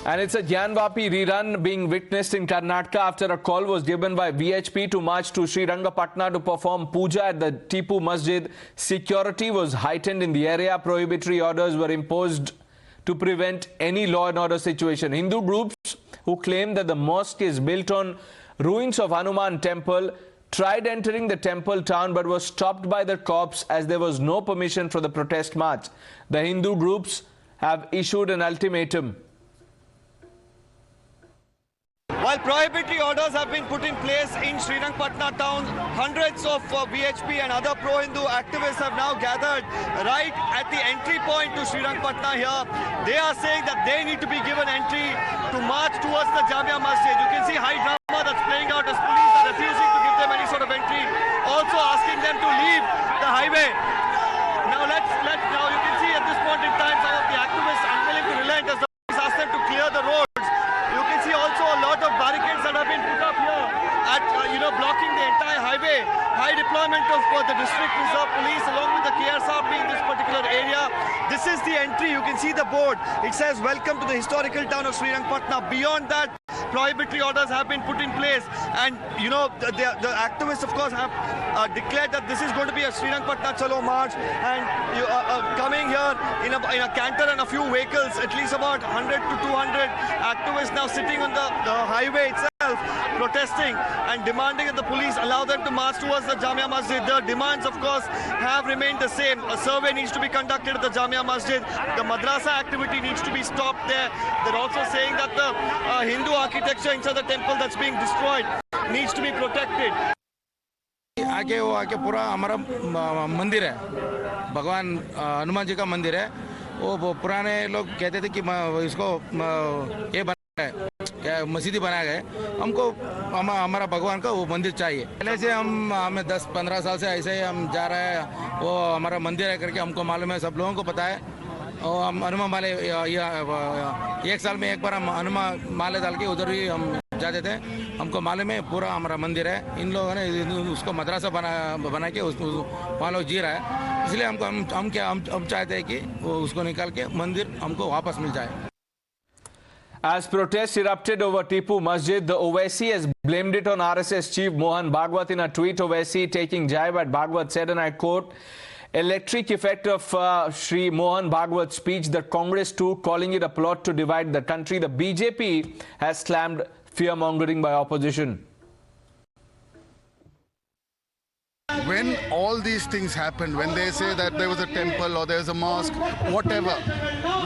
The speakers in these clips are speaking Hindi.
And it's a Gyanvapi rerun being witnessed in Karnataka after a call was given by VHP to march to Srirangapatna to perform puja at the Tipu Masjid. Security was heightened in the area. Prohibitory orders were imposed to prevent any law and order situation. Hindu groups who claim that the mosque is built on ruins of Hanuman temple tried entering the temple town but was stopped by the cops as there was no permission for the protest march. The Hindu groups have issued an ultimatum. While prohibitory orders have been put in place in Srirangapatna town, hundreds of VHP and other pro-Hindu activists have now gathered right at the entry point to Srirangapatna here. They are saying that they need to be given entry to march towards the Jamia Masjid. You can see high drama that's playing out as police are refusing to give them any sort of entry, also asking them to leave the highway. Now you can see at this point in time some of the activists unwilling to relent as the police ask them to clear the roads. You can see also a lot of barricades that have been put up here at blocking the entire highway. High deployment of the district reserve police along with the KSRP in this particular area. This is the entry. You can see the board. It says welcome to the historical town of Srirangapatna. Beyond that, prohibitory orders have been put in place, and the activists of course have declared that this is going to be a Srirangapatna Chalo march, and coming here in a canter and a few vehicles, at least about 100 to 200 activists now sitting on the highway itself, protesting and demanding that the police allow them to march towards the Jamia Masjid. The demands of course have remained the same. A survey needs to be conducted at the Jamia Masjid. The madrasa activity needs to be stopped there. They're also saying that the Hindu architecture inside the temple that's being destroyed needs to be protected. आगे पूरा हमारा मंदिर है, भगवान हनुमान जी का मंदिर है। वो पुराने लोग कहते थे कि इसको ये बनाया है, क्या मस्जिद बनाया गया है। हमको हमारा भगवान का वो मंदिर चाहिए। पहले से हमें 10-15 साल से ऐसे ही हम जा रहे हैं। वो हमारा मंदिर है करके हमको मालूम है, सब लोगों को पता है। और हम हनुमान माले एक साल में एक बार हम हनुमान माले डाल के उधर ही हम जाते थे। हमको मालूम है पूरा हमारा मंदिर है। इन लोगों ने उसको मदरसा बना के वहाँ लोग जी रहा है। इसलिए हम चाहते हैं कि वो उसको निकाल के मंदिर हमको वापस मिल जाए। As protests erupted over Tipu Masjid, the Owaisi has blamed it on RSS chief Mohan Bhagwat. In a tweet, Owaisi taking jibe at Bhagwat said, and I quote, "Electric effect of Shri Mohan Bhagwat's speech that Congress too calling it a plot to divide the country." The BJP has slammed fear-mongering by opposition. When all these things happened, when they say that there was a temple or there was a mosque, whatever,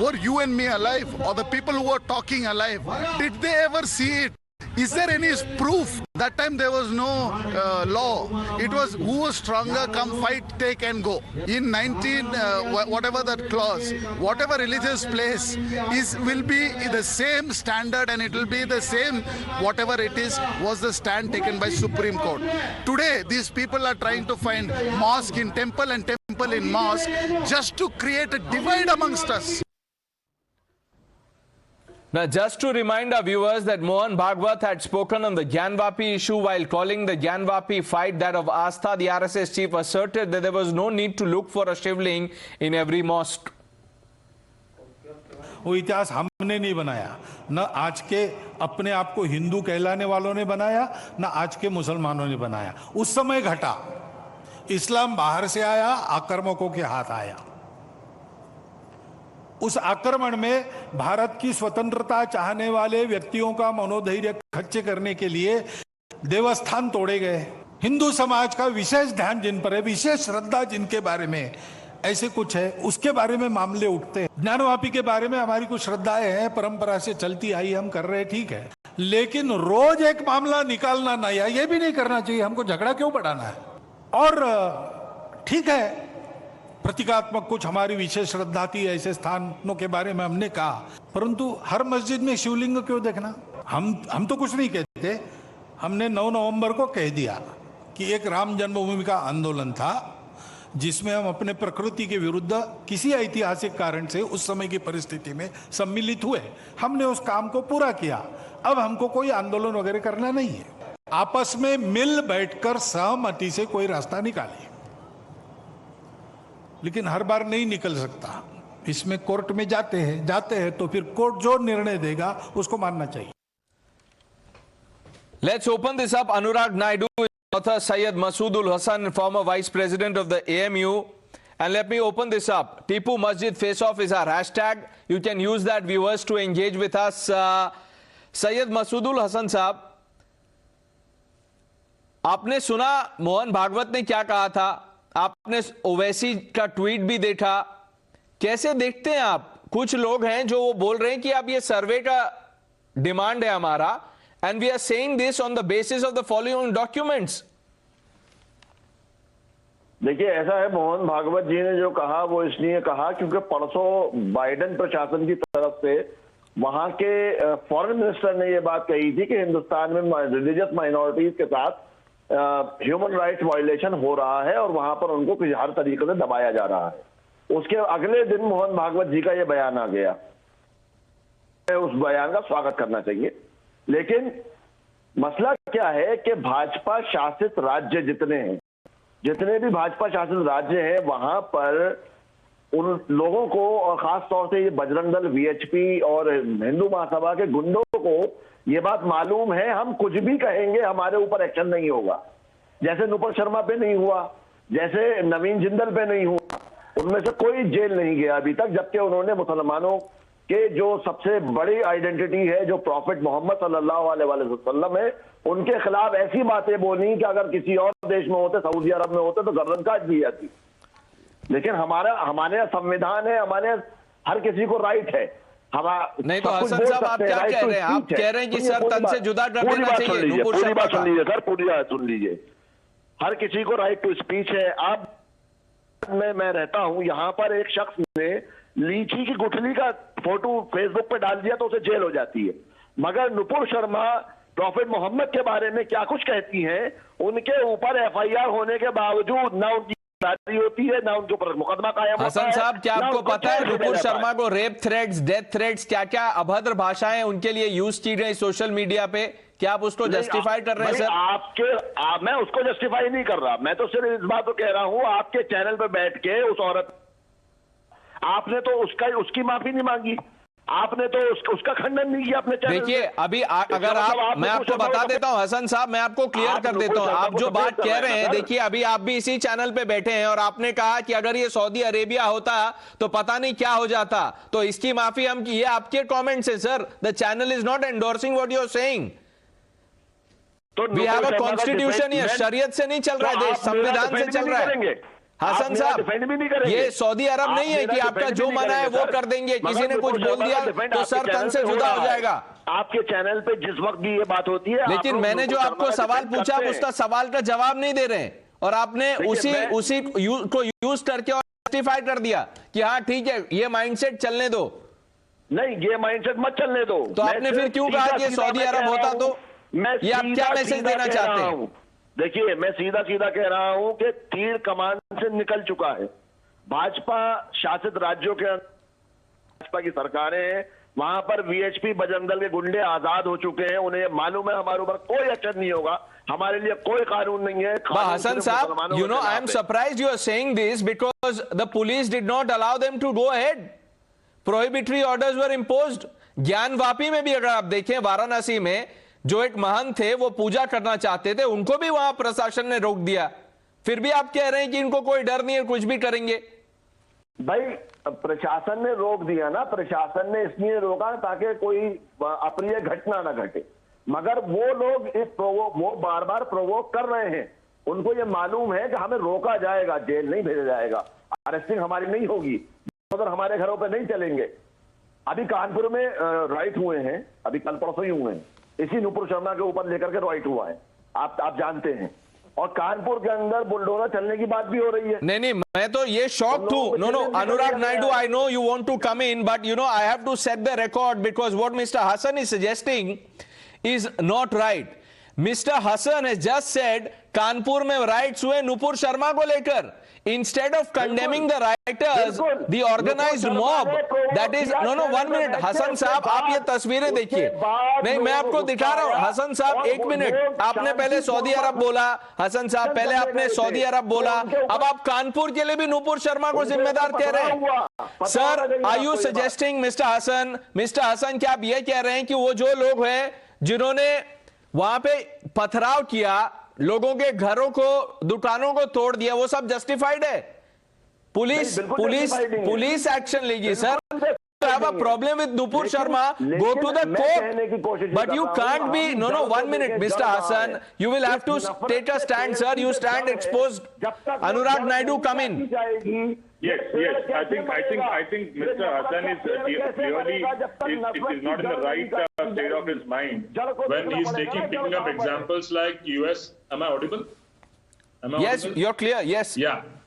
were you and me alive, or the people who were talking alive? Did they ever see it? Is there any proof? That time there was no law. It was who was stronger, come fight, take and go. In whatever that clause, whatever religious place will be the same standard, and it will be the same whatever it is was the stand taken by Supreme Court. Today these people are trying to find mosque in temple and temple in mosque just to create a divide amongst us. Now, just to remind our viewers that Mohan Bhagwat had spoken on the Gyanvapi issue while calling the Gyanvapi fight that of Astha. The RSS chief asserted that there was no need to look for a shivling in every mosque. वो इतिहास हमने नहीं बनाया, न आज के अपने आप को हिंदू कहलाने वालों ने बनाया, न आज के मुसलमानों ने बनाया। उस समय घटा, इस्लाम बाहर से आया, आक्रमकों के हाथ आया। उस आक्रमण में भारत की स्वतंत्रता चाहने वाले व्यक्तियों का मनोधैर्य खच्चे करने के लिए देवस्थान तोड़े गए। हिंदू समाज का विशेष ध्यान जिन पर है, विशेष श्रद्धा जिनके बारे में ऐसे कुछ है, उसके बारे में मामले उठते हैं। ज्ञानवापी के बारे में हमारी कुछ श्रद्धाएं हैं, परंपरा से चलती आई, हम कर रहे, ठीक है, लेकिन रोज एक मामला निकालना नया, ये भी नहीं करना चाहिए। हमको झगड़ा क्यों बढ़ाना है? और ठीक है, प्रतीकात्मक कुछ हमारी विशेष श्रद्धा थी, ऐसे स्थानों के बारे में हमने कहा, परंतु हर मस्जिद में शिवलिंग क्यों देखना? हम तो कुछ नहीं कहते। हमने 9 नवंबर को कह दिया कि एक राम जन्मभूमि का आंदोलन था जिसमें हम अपने प्रकृति के विरुद्ध किसी ऐतिहासिक कारण से उस समय की परिस्थिति में सम्मिलित हुए। हमने उस काम को पूरा किया। अब हमको कोई आंदोलन वगैरह करना नहीं है। आपस में मिल बैठकर सहमति से कोई रास्ता निकालिए, लेकिन हर बार नहीं निकल सकता। इसमें कोर्ट में जाते हैं तो फिर कोर्ट जो निर्णय देगा उसको मानना चाहिए. Let's open this up. Anurag Naidu, author Syed Masoodul Hasan, former vice president of the AMU. And let me open this up. Tipu Masjid Face Off is our hashtag. You can use that, viewers, to engage with us. Syed Masoodul Hasan साहब, आपने सुना मोहन भागवत ने क्या कहा था, आपने ओवैसी का ट्वीट भी देखा. कैसे देखते हैं आप? कुछ लोग हैं जो वो बोल रहे हैं कि अब ये सर्वे का डिमांड है हमारा, and we are saying this on the basis of the following documents. देखिए, ऐसा है, मोहन भागवत जी ने जो कहा वो इसलिए कहा क्योंकि परसों बाइडेन प्रशासन की तरफ से वहां के फॉरेन मिनिस्टर ने ये बात कही थी कि हिंदुस्तान में रिलीजियस माइनॉरिटीज के साथ ह्यूमन राइट्स वायलेशन हो रहा है और वहां पर उनको किसी हर तरीके से दबाया जा रहा है. उसके अगले दिन मोहन भागवत जी का ये बयान आ गया. उस बयान का स्वागत करना चाहिए, लेकिन मसला क्या है कि भाजपा शासित राज्य जितने भी भाजपा शासित राज्य हैं, वहां पर उन लोगों को, और खास तौर से ये बजरंग दल, वीएचपी और हिंदू महासभा के गुंडों को ये बात मालूम है, हम कुछ भी कहेंगे हमारे ऊपर एक्शन नहीं होगा. जैसे नुपुर शर्मा पे नहीं हुआ, जैसे नवीन जिंदल पे नहीं हुआ, उनमें से कोई जेल नहीं गया अभी तक, जबकि उन्होंने मुसलमानों के जो सबसे बड़ी आइडेंटिटी है, जो प्रॉफिट मोहम्मद सल्लल्लाहु अलैहि वसल्लम है, उनके खिलाफ ऐसी बातें बोली कि अगर किसी और देश में होते, सऊदी अरब में होते, तो गर्दन काट दी जाती. लेकिन हमारे संविधान है, हमारे हर किसी को राइट है. नहीं तो हसन साहब, आप क्या कह रहे हैं? आप कह रहे हैं कि सर तन से जुदा कर देना चाहिए. पूरी बात सुन लीजिए सर, पूरी बात सुन लीजिए. हर किसी को राइट टू स्पीच है. अब मैं रहता हूं, यहां पर एक शख्स ने लीची की गुठली का फोटो फेसबुक पे डाल दिया तो उसे जेल हो जाती है. मगर नुपुर शर्मा प्रॉफिट मोहम्मद के बारे में क्या कुछ कहती हैं, उनके ऊपर एफआईआर होने के बावजूद ना उनकी गिरफ्तारी होती है, ना उनके ऊपर मुकदमा कायम होता है. हसन साहब, क्या आपको पता है नुपुर शर्मा को रेप थ्रेट्स, डेथ थ्रेट्स, क्या क्या अभद्र भाषाएं उनके लिए यूज की गई सोशल मीडिया पे? क्या आप उसको जस्टिफाई कर रहे हैं सर? मैं उसको जस्टिफाई नहीं कर रहा. मैं तो सिर्फ इस बात को कह रहा हूं, आपके चैनल पे बैठ के उस औरत, आपने तो उसकी माफी नहीं मांगी, आपने तो उसका खंडन नहीं किया अपने चैनल. देखिए, अभी अगर आप, मैं आपको बता देता हूं हसन साहब, मैं आपको क्लियर कर देता हूं. आप जो बात कह रहे हैं, देखिए अभी आप भी इसी चैनल पे बैठे हैं और आपने कहा कि अगर ये सऊदी अरेबिया होता तो पता नहीं क्या हो जाता. तो इसकी माफी हम, ये आपके कमेंट्स है sir. The channel is not endorsing what you are saying. We have a constitution, ये शरीयत से नहीं चल रहा है देश, संविधान से चल रहा है. हसन साहब, ये सऊदी अरब नहीं है कि आपका जो मना है वो कर देंगे. किसी ने कुछ बोल दिया तो सर तन से जुदा हो जाएगा. आपके चैनल पे जिस वक्त भी ये बात होती है, लेकिन मैंने जो आपको सवाल पूछा, उसका सवाल का जवाब नहीं दे रहे हैं और आपने उसी को यूज करके और जस्टिफाई कर दिया कि हाँ ठीक है, ये माइंडसेट चलने दो. नहीं, ये माइंडसेट मत चलने दो. तो आपने फिर क्यों कहा कि सऊदी अरब होता? तो ये आप क्या मैसेज देना चाहते हैं? देखिए, मैं सीधा कह रहा हूं कि तीर कमान से निकल चुका है. भाजपा शासित राज्यों के भाजपा की सरकारें हैं, वहां पर वीएचपी, बजरंग दल के गुंडे आजाद हो चुके हैं. उन्हें मालूम है हमारे ऊपर कोई एक्शन नहीं होगा, हमारे लिए कोई कानून नहीं है. हसन साहब, you know, I am surprised you are saying this because the police did not allow them to go ahead. Prohibitory orders were imposed. Gyanvapi में भी अगर आप देखें, वाराणसी में जो एक महंत थे वो पूजा करना चाहते थे, उनको भी वहां प्रशासन ने रोक दिया. फिर भी आप कह रहे हैं कि इनको कोई डर नहीं है, कुछ भी करेंगे. भाई, प्रशासन ने रोक दिया ना. प्रशासन ने इसलिए रोका ताकि कोई अप्रिय घटना ना घटे. मगर वो लोग वो बार बार प्रोवोक कर रहे हैं. उनको ये मालूम है कि हमें रोका जाएगा, जेल नहीं भेजा जाएगा, अरेस्टिंग हमारी नहीं होगी, मगर हमारे घरों पर नहीं चलेंगे. अभी कानपुर में राइट हुए हैं, अभी कल परसों ही हुए हैं, इसी नुपुर शर्मा के ऊपर लेकर के राइट हुआ है, आप जानते हैं. और कानपुर के अंदर बुलडोजर चलने की बात भी हो रही है. नहीं, मैं तो ये शॉक हूं. No, Anurag Naidu, I know you want to come in, but you know I have to set the record because what mister Hasan is suggesting is not right. Mister Hasan has just said Kanpur में राइट्स हुए नुपुर शर्मा को लेकर. Instead of condemning the rioters, the organized mob, that is, no, 1 minute, Hasan साहब, आप ये तस्वीरें देखिए। नहीं, मैं आपको दिखा रहा हूं। हसन साहब, 1 मिनट, आपने पहले सऊदी अरब बोला, हसन साहब, पहले आपने सऊदी अरब बोला, अब आप कानपुर के लिए भी नूपुर शर्मा को जिम्मेदार कह रहे हैं। Sir, are you suggesting mister Hasan, क्या आप ये कह रहे हैं कि वो जो लोग हैं जिन्होंने वहां पे पथराव किया, लोगों के घरों को, दुकानों को तोड़ दिया, वो सब जस्टिफाइड है? पुलिस एक्शन लेगी sir. have a problem with Nupur Sharma, go to the court. But you can't be, no, 1 minute, Mr. Hassan, you will have to take a stand, sir. You stand exposed. Anurag Naidu, come in. Yes. I think Mr. Hassan is clearly is not in the right state of his mind when he is picking up examples like US. Am I audible? Yes, you're clear. Yes.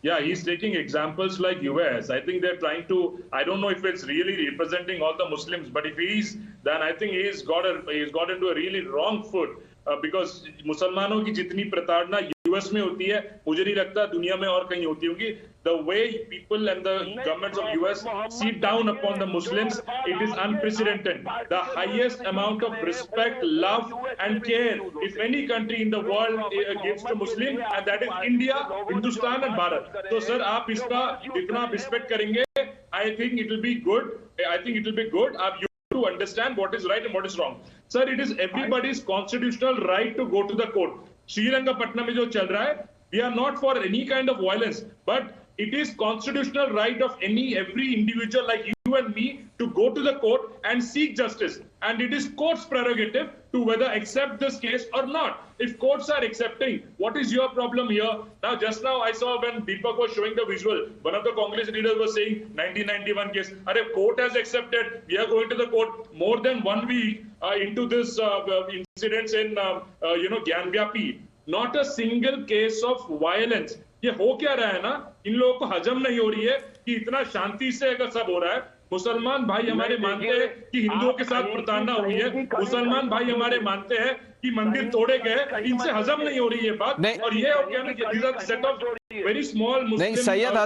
Yeah, he's taking examples like US. I think they're trying to, I don't know if it's really representing all the Muslims, but if he is, then I think he's got into a really wrong foot because मुसलमानों की जितनी प्रताड़ना US में होती है, मुझे नहीं लगता दुनिया में और कहीं होती होगी. The way people and the governments of US sit down upon the Muslims, it is unprecedented. The highest amount of respect, love and care if any country in the world gives to Muslim, and that is India, Hindustan and Bharat. So sir, आप इसका जितना respect करेंगे, I think it will be good. You to understand what is right and what is wrong. Sir, it is everybody's constitutional right to go to the court. Srirangapatna में जो चल रहा है, we are not for any kind of violence, but it is constitutional right of every individual like you and me to go to the court and seek justice, and it is court's prerogative to whether accept this case or not. If courts are accepting, what is your problem here? Now, just now I saw when Deepak was showing the visual, one of the Congress leaders was saying 1991 case. Arey, court has accepted, we are going to the court. More than 1 week into this incidents in Gyanvapi, not a single case of violence. ये हो क्या रहा है ना, इन लोगों को हजम नहीं हो रही है कि इतना शांति से अगर सब हो रहा है। मुसलमान भाई हमारे मानते हैं कि हिंदुओं के साथ प्रताड़ना हुई है, मुसलमान भाई हमारे मानते हैं कि मंदिर तोड़े गए, इनसे हजम नहीं हो रही है बात। और ये हो गया ना कि सेट ऑफ वेरी स्मॉल मुस्लिम। नहीं, सैयद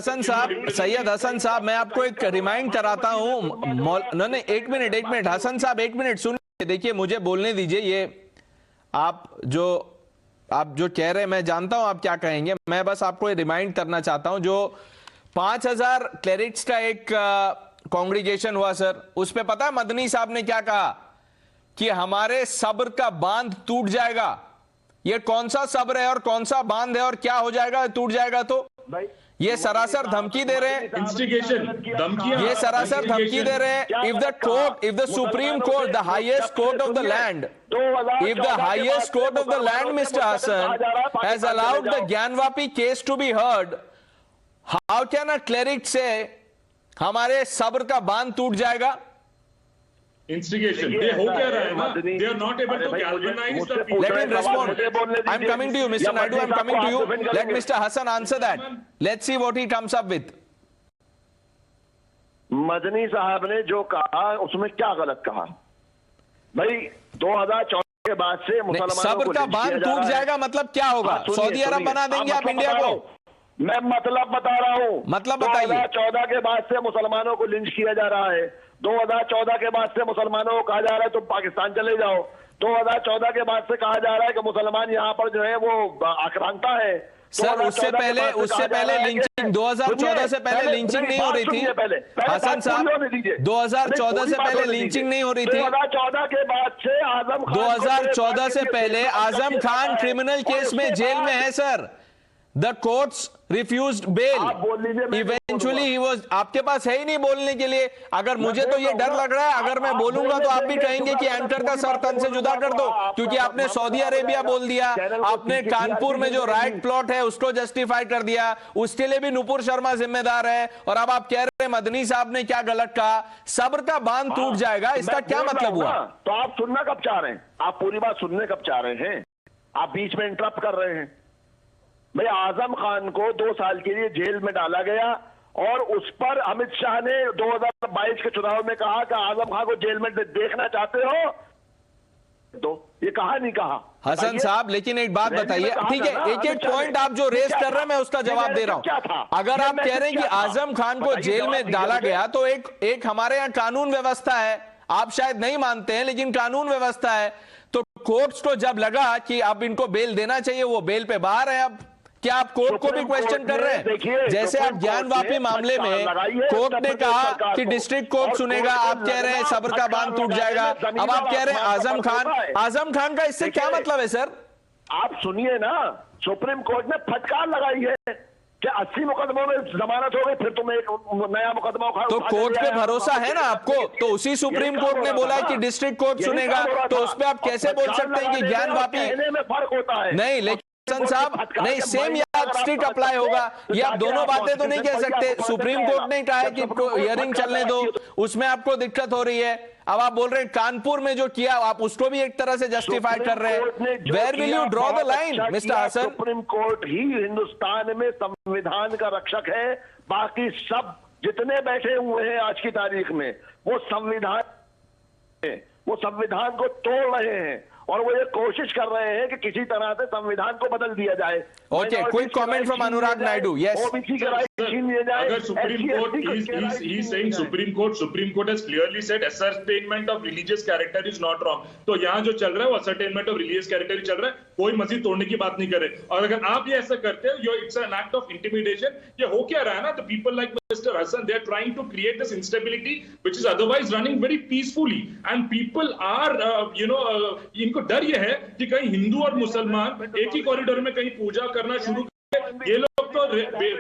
हसन साहब, मैं आपको एक रिमाइंड कराता हूँ। नहीं, एक मिनट, हसन साहब 1 मिनट सुनिए, देखिए मुझे बोलने दीजिए। ये आप जो कह रहे हैं, मैं जानता हूं आप क्या कहेंगे, मैं बस आपको रिमाइंड करना चाहता हूं। जो 5000 क्लेरिक्स का एक कांग्रीगेशन हुआ सर, उस पे पता है मदनी साहब ने क्या कहा? कि हमारे सब्र का बांध टूट जाएगा। ये कौन सा सब्र है और कौन सा बांध है और क्या हो जाएगा टूट जाएगा? तो ये सरासर धमकी दे रहे हैं, इंस्टिगेशन धमकियां, ये सरासर धमकी दे रहे हैं। If the supreme court, the highest court of the land, if the highest court of the land, Mr. Hassan, has allowed the Gyanvapi case to be heard, how can a cleric say हमारे सब्र का बांध टूट जाएगा? Instigation. They हो क्या रहा है ना? They are not able to galvanize the people. Let him respond. I'm coming to you, Mr. Naidu. I'm coming to you. Let Mr. Hassan answer that. Let's see what he comes up with. Madani साहब ने जो कहा उसमें क्या गलत कहा? भाई 2014 के बाद से मुसलमानों सब्र का बांध टूट जाएगा मतलब क्या होगा? सऊदी अरब बना देंगे आप इंडिया को? मैं मतलब बता रहा हूँ। मतलब बताइए। 2014 के बाद से मुसलमानों को लिंच किया जा रहा है। 2014 के बाद से मुसलमानों को कहा जा रहा है तुम पाकिस्तान चले जाओ। 2014 के बाद से कहा जा रहा है कि मुसलमान यहाँ पर जो है वो आक्रांता है। सर, उससे पहले लिंचिंग 2014 से पहले लिंचिंग नहीं हो रही थी हसन साहब। 2014 से पहले लिंचिंग नहीं हो रही थी। 2014 के बाद से 2014 से पहले आजम खान क्रिमिनल केस में जेल में है sir. The courts refused bail. Eventually he was, आपके पास है ही नहीं बोलने के लिए। अगर मुझे तो ये डर लग रहा है, अगर मैं बोलूंगा तो आप भी कहेंगे कि एंकर का सर तन से जुदा कर दो, क्योंकि आपने सऊदी अरेबिया बोल दिया, आपने कानपुर में जो राइट प्लॉट है उसको जस्टिफाई कर दिया, उसके लिए भी नुपुर शर्मा जिम्मेदार है। और अब आप कह रहे हैं मदनी साहब ने क्या गलत कहा? सब्र का बांध टूट जाएगा, इसका क्या मतलब हुआ? तो आप सुनना कब चाह रहे हैं? आप पूरी बात सुनने कब चाह रहे हैं? आप बीच में इंटरप्ट कर रहे हैं। भाई आजम खान को 2 साल के लिए जेल में डाला गया और उस पर अमित शाह ने 2022 के चुनाव में कहा कि आजम खान को जेल में देखना चाहते हो तो ये कहा नहीं कहा। हसन साहब, लेकिन एक बात बताइए, ठीक है, एक एक पॉइंट आप जो रेस कर रहे हैं मैं उसका जवाब दे रहा हूं। अगर आप कह रहे हैं कि आजम खान को जेल में डाला गया, तो एक हमारे यहाँ कानून व्यवस्था है, आप शायद नहीं मानते हैं लेकिन कानून व्यवस्था है, तो कोर्ट्स को जब लगा कि अब इनको बेल देना चाहिए, वो बेल पे बाहर है। अब क्या आप कोर्ट को भी क्वेश्चन कर रहे हैं? जैसे आप ज्ञान वापी मामले में कोर्ट ने कहा कि डिस्ट्रिक्ट कोर्ट सुनेगा, आप कह रहे हैं सब्र का बांध टूट जाएगा। अब आप कह रहे हैं आजम खान का इससे क्या मतलब है सर? आप सुनिए ना, सुप्रीम कोर्ट ने फटकार लगाई है कि 80 मुकदमों में जमानत हो गई, फिर तुम एक नया मुकदमा उठा। तो कोर्ट पे भरोसा है ना आपको? तो उसी सुप्रीम कोर्ट ने बोला है कि डिस्ट्रिक्ट कोर्ट सुनेगा, तो उस पर आप कैसे बोल सकते हैं कि ज्ञान वापी में फर्क होता है? नहीं, लेकिन साहब नहीं, सेम यार्डस्टिक अप्लाई होगा, ये आप दोनों बातें तो नहीं कह सकते। सुप्रीम कोर्ट ने कहा है कि हियरिंग चलने दो, उसमें आपको दिक्कत हो रही है। अब आप बोल रहे हैं कानपुर में जो किया आप उसको भी एक तरह से जस्टिफाई कर रहे हैं। Where will you draw the line mister Hasan? Supreme court ही हिंदुस्तान में संविधान का रक्षक है, बाकी सब जितने बैठे हुए हैं आज की तारीख में वो संविधान को तोड़ रहे हैं और वो ये कोशिश कर रहे हैं कि किसी तरह से संविधान को बदल दिया जाए। Okay, quick comment from Anurag Naidu. Yes, अगर supreme court is saying supreme court has clearly said ascertainment of religious character is not wrong, तो यहाँ जो चल रहा है वो ascertainment of religious character ही चल रहा है, कोई मस्जिद तोड़ने की बात नहीं करे। और अगर आप ये ऐसा करते हो, it's an act of intimidation। ये हो क्या रहा है ना, the people like Mr. Hassan, they are trying to create this instability which is otherwise running very peacefully, and people are इनको डर ये है कि कहीं हिंदू और मुसलमान एक ही कॉरिडोर में कहीं पूजा करना शुरू, ये लोग तो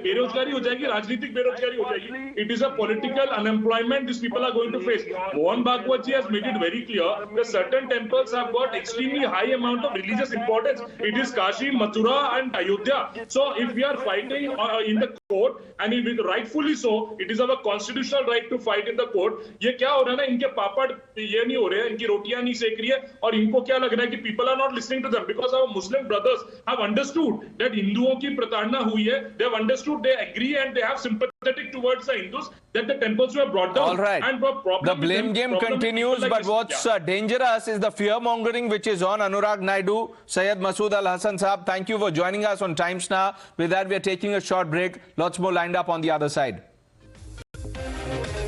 बेरोजगारी हो जाएगी, राजनीतिक बेरोजगारी हो जाएगी। It is a political unemployment this people are going to face. Mohan Bhagwat ji has made it very clear that certain temples have got extremely high amount of religious importance. It is Kashi, Mathura and Ayodhya. So if we are fighting in the court, and it rightfully so, it is our constitutional right to fight in the court. ये क्या हो रहा है ना, इनके पापड़ ये नहीं हो रहे हैं, इनकी रोटियां नहीं सेक रही है, और इनको क्या लग रहा है कि people are not listening to them because our Muslim brothers have understood that हिंदुओं की प्रताड़ना हुई है। They have understood, they agree, and they have sympathetic towards the Hindus that the temples were brought down. All right. And the blame game continues, but what's dangerous is the fear mongering which is on. Anurag Naidu, Syed Masood Al Hassan Saab, thank you for joining us on Times Now. With that, we are taking a short break. Lots more lined up on the other side.